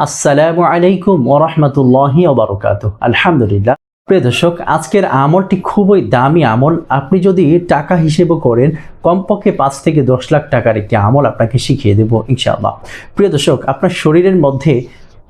আসসালামু আলাইকুম ওয়া রাহমাতুল্লাহি ওয়া বারাকাতুহু। আলহামদুলিল্লাহ। প্রিয় দর্শক, আজকের আমলটি খুবই দামি আমল। আপনি যদি টাকা হিসেবে করেন, কমপক্ষে ৫ থেকে ১০ লাখ টাকার একটি আমল আপনাকে শিখিয়ে দেব ইনশাআল্লাহ। প্রিয় দর্শক, আপনার শরীরের মধ্যে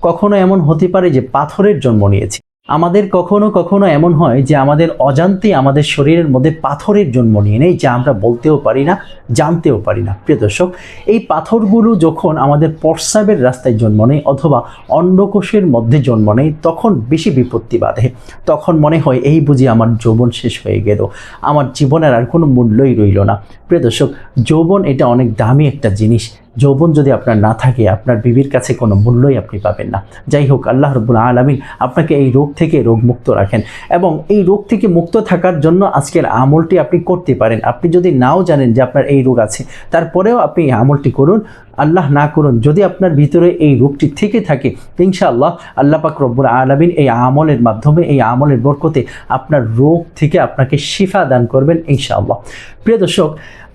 কখনো এমন হতে পারে যে পাথরের জন্ম নিয়েছে। আমাদের কখনো কখনো এমন হয় যে আমাদের অজান্তেই আমাদের শরীরের মধ্যে পাথরের জন্ম নিয়ে নেয়, যা আমরা বলতেও পারি না, জানতেও পারি না। প্রিয় দর্শক, এই পাথরগুলো যখন আমাদের প্রস্রাবের রাস্তায় জন্ম নেয় অথবা অন্ডকোষের মধ্যে জন্ম নেয়, তখন বেশি বিপত্তি বাধে। তখন মনে হয় এই বুঝি আমার যৌবন শেষ হয়ে গেল, আমার জীবনের আর কোনো মূল্যই রইল না। প্রিয় দর্শক, যৌবন এটা অনেক দামি একটা জিনিস। যৌবন যদি আপনার না থাকে, আপনার বিবির কাছে কোনো মূল্যই আপনি পাবেন না। যাই হোক, আল্লাহ রাব্বুল আলামিন আপনাকে এই রোগ থেকে রোগমুক্ত রাখেন, এবং এই রোগ থেকে মুক্ত থাকার জন্য আজকের আমলটি আপনি করতে পারেন। আপনি যদি নাও জানেন যে আপনার এই রোগ আছে, তারপরেও আপনি এই আমলটি করুন। আল্লাহ না করুন, যদি আপনার ভিতরে এই রোগটি থেকে থাকে, ইনশাআল্লাহ আল্লাহ পাক রব্বুল আলামিন এই আমলের মাধ্যমে, এই আমলের বরকতে আপনার রোগ থেকে আপনাকে শিফা দান করবেন ইনশাআল্লাহ। প্রিয় দর্শক,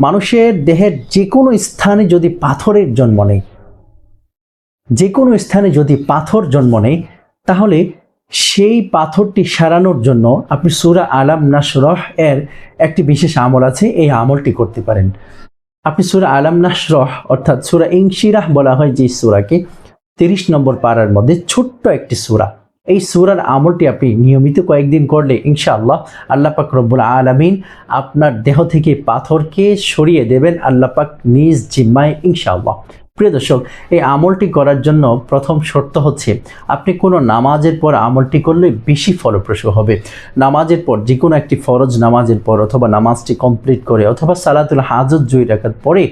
মানুষের দেহের যে কোনো স্থানে যদি পাথরের জন্ম নেয়, যে কোনো স্থানে যদি পাথর জন্ম নেয়, তাহলে সেই পাথরটি সারানোর জন্য আপনি সূরা আলাম নাশরাহ এর একটি বিশেষ আমল আছে, এই আমলটি করতে পারেন। আপনি সূরা আলাম নাশরাহ অর্থাৎ সূরা ইনশিরাহ বলা হয় যে সূরাকে, 30 নম্বর পারার মধ্যে ছোট্ট একটি সূরা। এই সূরার আমলটি আপনি নিয়মিত কয়েকদিন করলে ইনশাআল্লাহ আল্লাহ পাক রব্বুল আলামিন আপনার দেহ থেকে পাথরকে সরিয়ে দেবেন আল্লাহ পাক নিজ জিম্মায় ইনশাআল্লাহ। প্রিয় দর্শক, এই আমলটি করার জন্য প্রথম শর্ত হচ্ছে আপনি কোনো নামাজের পর আমলটি করলে বেশি ফলপ্রসূ হবে। নামাজের পর, যে কোনো একটি ফরজ নামাজের পর, অথবা নামাজটি কমপ্লিট করে, অথবা সালাতুল হাজত 2 রাকাত পরে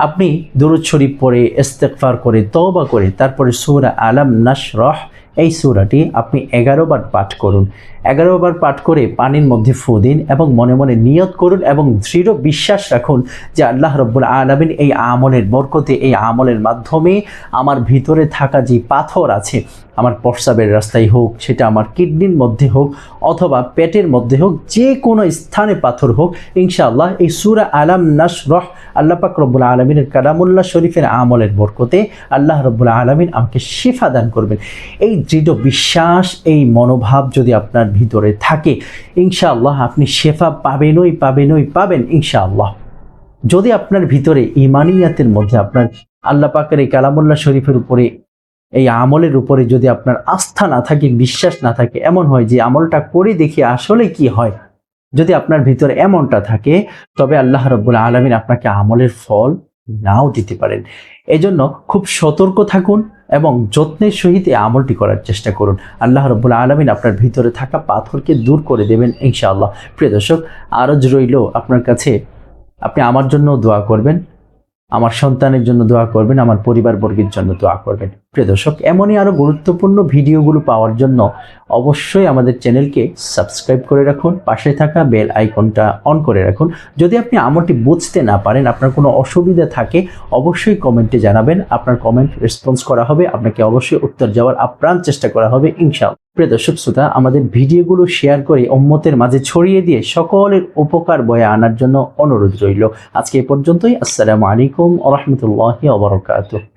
আপনি দুরূদ শরীফ পড়ে, ইস্তেগফার করে, তওবা করে, তারপরে সূরা আলাম নাশরাহ এই সূরাটি আপনি 11 বার পাঠ করুন। 11 বার পাঠ করে পানির মধ্যে ফু দিন এবং মনে মনে নিয়ত করুন এবং দৃঢ় বিশ্বাস রাখুন যে আল্লাহ রাব্বুল আলামিন এই আমলের বরকতে, এই আমলের মাধ্যমে আমার ভিতরে থাকা যে পাথর আছে, আমার প্রস্রাবের রাস্তায় হোক, সেটা আমার কিডনির মধ্যে হোক অথবা পেটের মধ্যে হোক, যে কোনো স্থানে পাথর হোক, ইনশাআল্লাহ এই সূরা আলাম নাশরাহ আল্লাহ পাক রব্বুল আলামিনের কালামুল্লাহ শরীফের আমলের বরকতে আল্লাহ রাব্বুল আলামিন আমাকে শিফা দান করবেন। এই দৃঢ় বিশ্বাস, এই মনোভাব যদি আপনার ভিতরে থাকে, ইনশাআল্লাহ আপনি শিফা পাবেন ইনশাআল্লাহ। যদি আপনার ভিতরে ঈমানিয়াতের মধ্যে, আপনার আল্লাহ পাকের এই কালামুল্লাহ শরীফের উপরে, এই আমলের উপরে যদি আপনার আস্থা না থাকে, বিশ্বাস না থাকে, এমন হয় যে আমলটা করে দেখি আসলে কি হয়, যদি আপনার ভিতরে এমনটা থাকে, তবে আল্লাহ রাব্বুল আলামিন আপনাকে আমলের ফল নাও দিতে পারেন। এজন্য খুব সতর্ক থাকুন এবং যত্নের সহিত এই আমলটি করার চেষ্টা করুন। আল্লাহ রাব্বুল আলামিন আপনার ভিতরে থাকা পাথরকে দূর করে দেবেন ইনশাআল্লাহ। প্রিয় দর্শক, আরজ রইল আপনার কাছে, আপনি আমার জন্য দোয়া করবেন, আমার সন্তানের জন্য দোয়া করবেন, আমার পরিবারবর্গের জন্য দোয়া করবেন। প্রিয় দর্শক, এমনই আরও গুরুত্বপূর্ণ ভিডিওগুলো পাওয়ার জন্য অবশ্যই আমাদের চ্যানেলকে সাবস্ক্রাইব করে রাখুন, পাশে থাকা বেল আইকনটা অন করে রাখুন। যদি আপনি আমলটি বুঝতে না পারেন, আপনার কোনো অসুবিধা থাকে, অবশ্যই কমেন্টে জানাবেন। আপনার কমেন্ট রেসপন্স করা হবে, আপনাকে অবশ্যই উত্তর দেওয়ার আপ্রাণ চেষ্টা করা হবে ইনশাআল্লাহ। প্রিয় দর্শক শ্রোতা, আমাদের ভিডিওগুলো শেয়ার করে উম্মতের মাঝে ছড়িয়ে দিয়ে সকলের উপকার বয়ে আনার জন্য অনুরোধ রইল। আজকে এ পর্যন্তই। আসসালামু আলাইকুম ওয়া রাহমাতুল্লাহি ওয়া বারাকাতুহু।